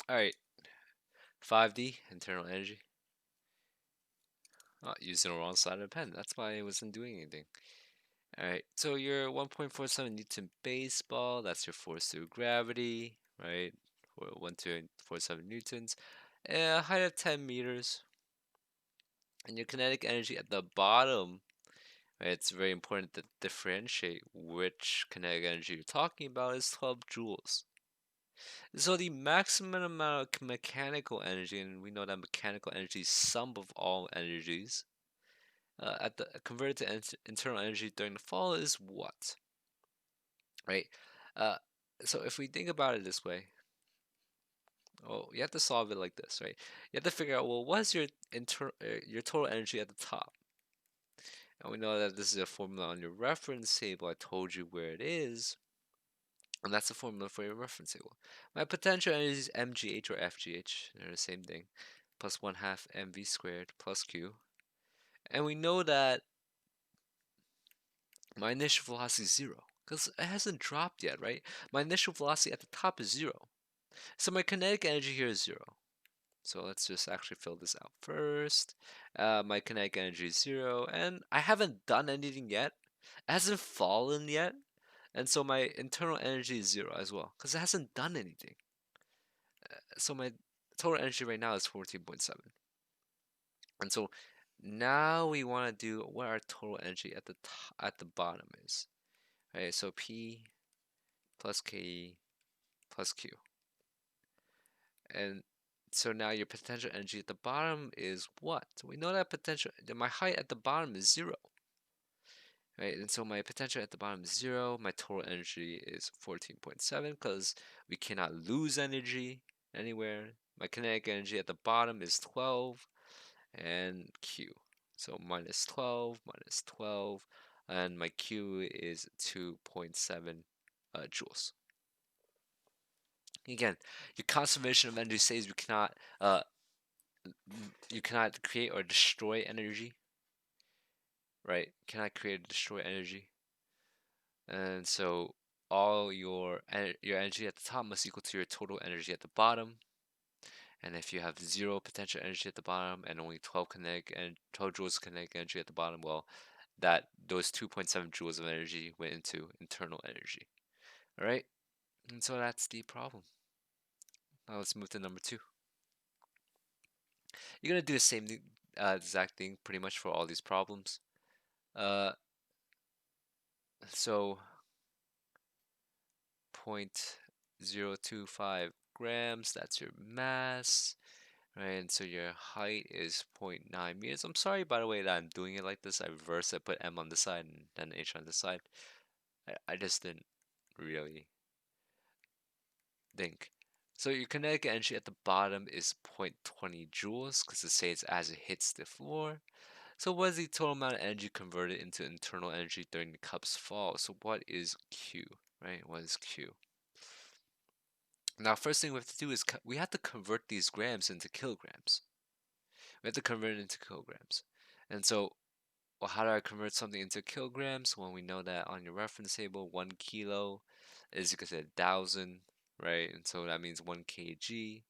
All right, 5D, internal energy. Oh, using the wrong side of the pen. That's why it wasn't doing anything. All right, so your 1.47 Newton baseball, that's your force through gravity, right? For 1.47 newtons. Height of 10 meters. And your kinetic energy at the bottom, right? It's very important to differentiate which kinetic energy you're talking about is 12 joules. So the maximum amount of mechanical energy, and we know that mechanical energy is sum of all energies, at the converted to internal energy during the fall is what, right? Uh, so if we think about it this way, oh, you have to solve it like this, right? You have to figure out, well, what's your total energy at the top? And we know that this is a formula on your reference table. I told you where it is. And that's the formula for your reference table. My potential energy is mgh or fgh. They're the same thing. Plus 1/2 mv squared plus q. And we know that my initial velocity is 0. Because it hasn't dropped yet, right? My initial velocity at the top is 0. So my kinetic energy here is 0. So let's just actually fill this out first. My kinetic energy is 0. And I haven't done anything yet. It hasn't fallen yet. And so my internal energy is 0 as well. Because it hasn't done anything. So my total energy right now is 14.7. And so now we want to do what our total energy at the bottom is. Right? So P plus Ke plus Q. And so now your potential energy at the bottom is what? We know that my height at the bottom is 0. Right? And so my potential at the bottom is 0. My total energy is 14.7 because we cannot lose energy anywhere. My kinetic energy at the bottom is 12 and Q. So minus 12, minus 12, and my Q is 2.7 joules. Again, your conservation of energy says you cannot create or destroy energy, right? You cannot create or destroy energy, and so all your energy at the top must equal to your total energy at the bottom. And if you have 0 potential energy at the bottom and only 12 joules kinetic energy at the bottom, well, those 2.7 joules of energy went into internal energy. All right, and so that's the problem. Now let's move to number 2. You're gonna do the same thing, exact thing, pretty much for all these problems. Uh, so 0.025 grams, that's your mass, right? And so your height is 0.9 meters. I'm sorry, by the way, that I'm doing it like this. I reversed it, put m on the side and then h on the side. I just didn't really think. So your kinetic energy at the bottom is 0.20 joules because it says as it hits the floor. So what is the total amount of energy converted into internal energy during the cup's fall? So what is Q, right? What is Q? Now, first thing we have to do is we have to convert these grams into kilograms. We have to convert it into kilograms. And so, well, how do I convert something into kilograms? Well, we know that on your reference table, 1 kilo is equal to 1,000, right? And so that means 1 kg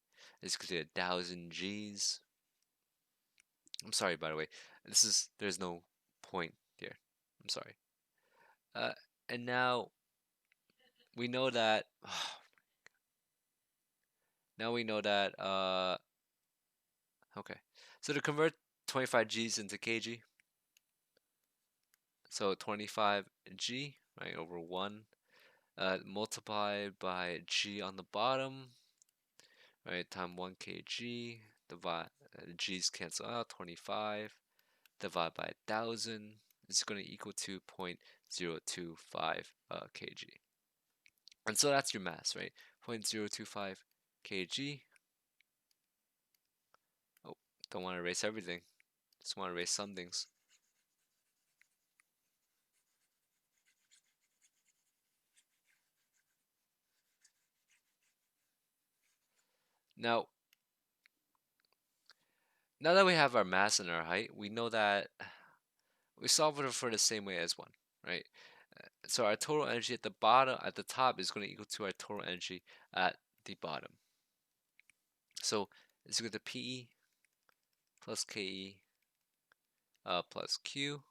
is equal to 1,000 Gs. I'm sorry, by the way. There's no point here. I'm sorry. Uh, and now we know that. Now we know that. Okay. So to convert 25 Gs into kg, so 25 G, right, over 1, multiplied by G on the bottom, right, time 1 kg, divide, G's cancel out, 25, divided by 1,000, is going to equal to 0.025 kg. And so that's your mass, right? 0.025 kg. Oh, don't want to erase everything. Just want to erase some things. Now, now that we have our mass and our height, we know that we solve it for the same way as 1, right? So our total energy at the top is going to equal to our total energy at the bottom. So it's equal to PE plus KE plus Q.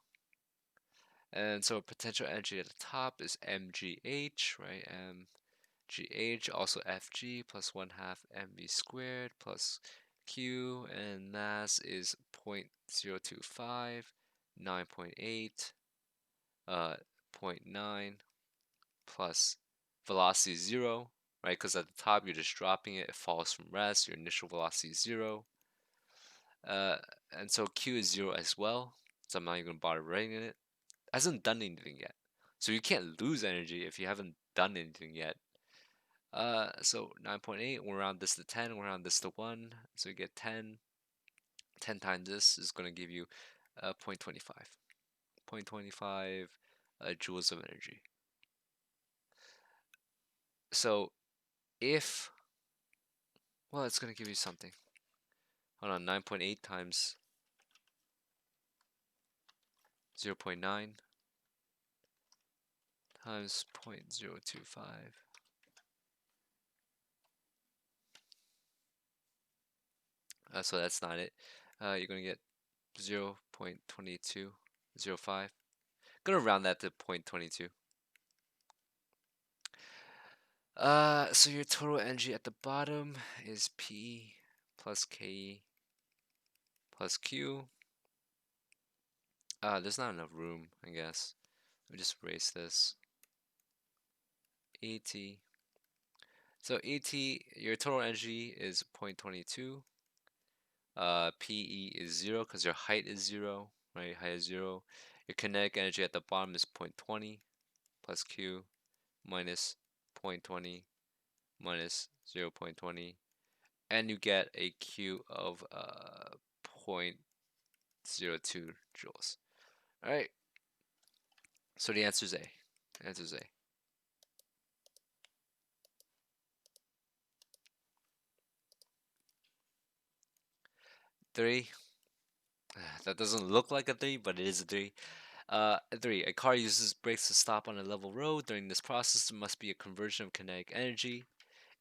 And so potential energy at the top is mgh, right? Mgh, also Fg plus 1/2 mv squared plus Q, and mass is 0.025, 9.8, 0.9 plus velocity 0, right? Because at the top you're just dropping it, it falls from rest, your initial velocity is 0. And so Q is 0 as well, so I'm not even gonna bother writing it. It hasn't done anything yet. So you can't lose energy if you haven't done anything yet. So 9.8, we'll round this to 10, we'll round this to 1, so you get 10. 10 times this is going to give you 0.25. 0.25 joules of energy. So if, well, it's going to give you something. Hold on, 9.8 times 0.9 times 0.025. So that's not it. You're going to get 0.2205. Gonna round that to 0.22. So your total energy at the bottom is P plus K plus Q. There's not enough room, I guess. Let me just erase this. ET. So ET, your total energy is 0.22. PE is 0 because your height is 0, right? Height is 0. Your kinetic energy at the bottom is 0.20 plus Q minus 0.20 minus 0.20. And you get a Q of 0.02 joules. All right. So the answer is A. The answer is A. 3. That doesn't look like a 3, but it is a 3. 3. A car uses brakes to stop on a level road. During this process, there must be a conversion of kinetic energy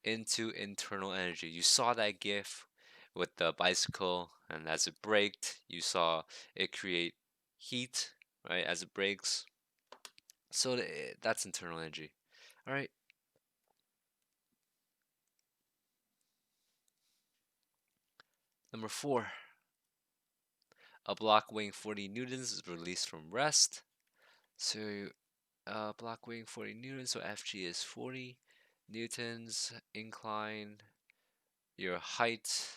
into internal energy. You saw that GIF with the bicycle, and as it braked, you saw it create heat, right, as it brakes. So that's internal energy. All right. Number 4. A block weighing 40 newtons is released from rest. So block weighing 40 newtons, so Fg is 40 newtons, incline, your height,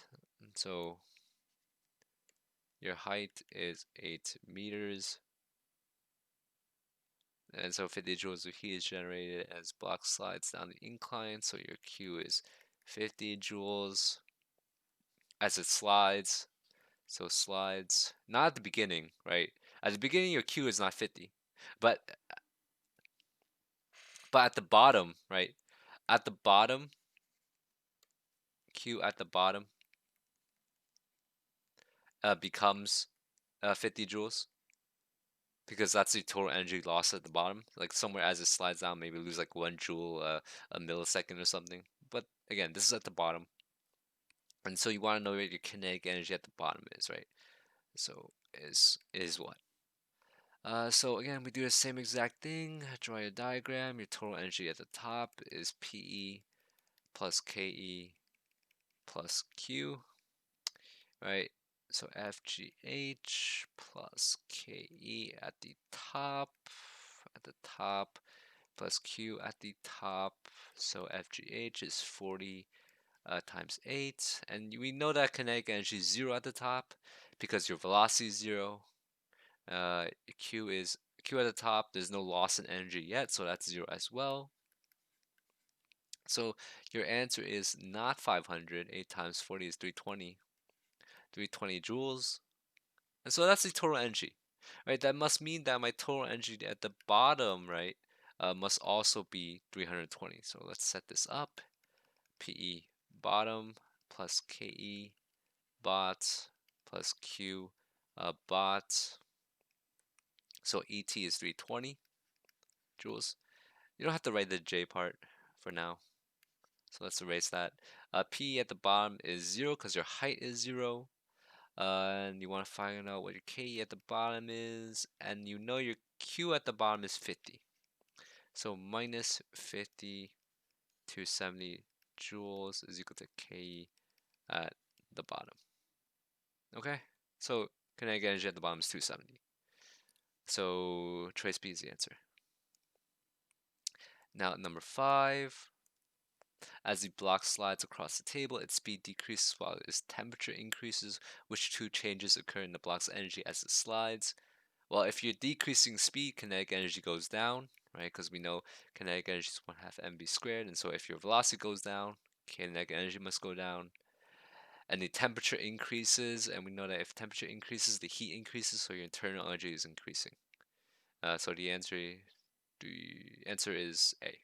so your height is 8 meters, and so 50 joules of heat is generated as block slides down the incline, so your Q is 50 joules as it slides. So slides, not at the beginning, right? At the beginning, your Q is not 50, but at the bottom, right? At the bottom, Q at the bottom becomes 50 joules because that's the total energy loss at the bottom. Like somewhere as it slides down, maybe lose like 1 joule a millisecond or something. But again, this is at the bottom, and so you want to know what your kinetic energy at the bottom is, right? So is what? So again, we do the same exact thing. Draw your diagram. Your total energy at the top is PE plus KE plus Q, right? So FGH plus KE at the top, plus Q at the top. So FGH is 40 times 8. And we know that kinetic energy is 0 at the top because your velocity is 0. Q at the top. There's no loss in energy yet, so that's 0 as well. So your answer is not 500. 8 times 40 is 320. 320 joules. And so that's the total energy, right? That must mean that my total energy at the bottom, right, must also be 320. So let's set this up. PE bottom plus KE bot plus Q bot. So ET is 320 joules. You don't have to write the J part for now. So let's erase that. P at the bottom is 0 because your height is 0. And you want to find out what your K at the bottom is, and you know your Q at the bottom is 50. So minus 50 to 70 joules is equal to K at the bottom. Okay, so kinetic energy at the bottom is 270. So trace B is the answer. Now number 5. As the block slides across the table, its speed decreases while its temperature increases. Which two changes occur in the block's energy as it slides? Well, if you're decreasing speed, kinetic energy goes down, right? Because we know kinetic energy is 1/2 mv squared, and so if your velocity goes down, kinetic energy must go down. And the temperature increases, and we know that if temperature increases, the heat increases, so your internal energy is increasing. So the answer is A.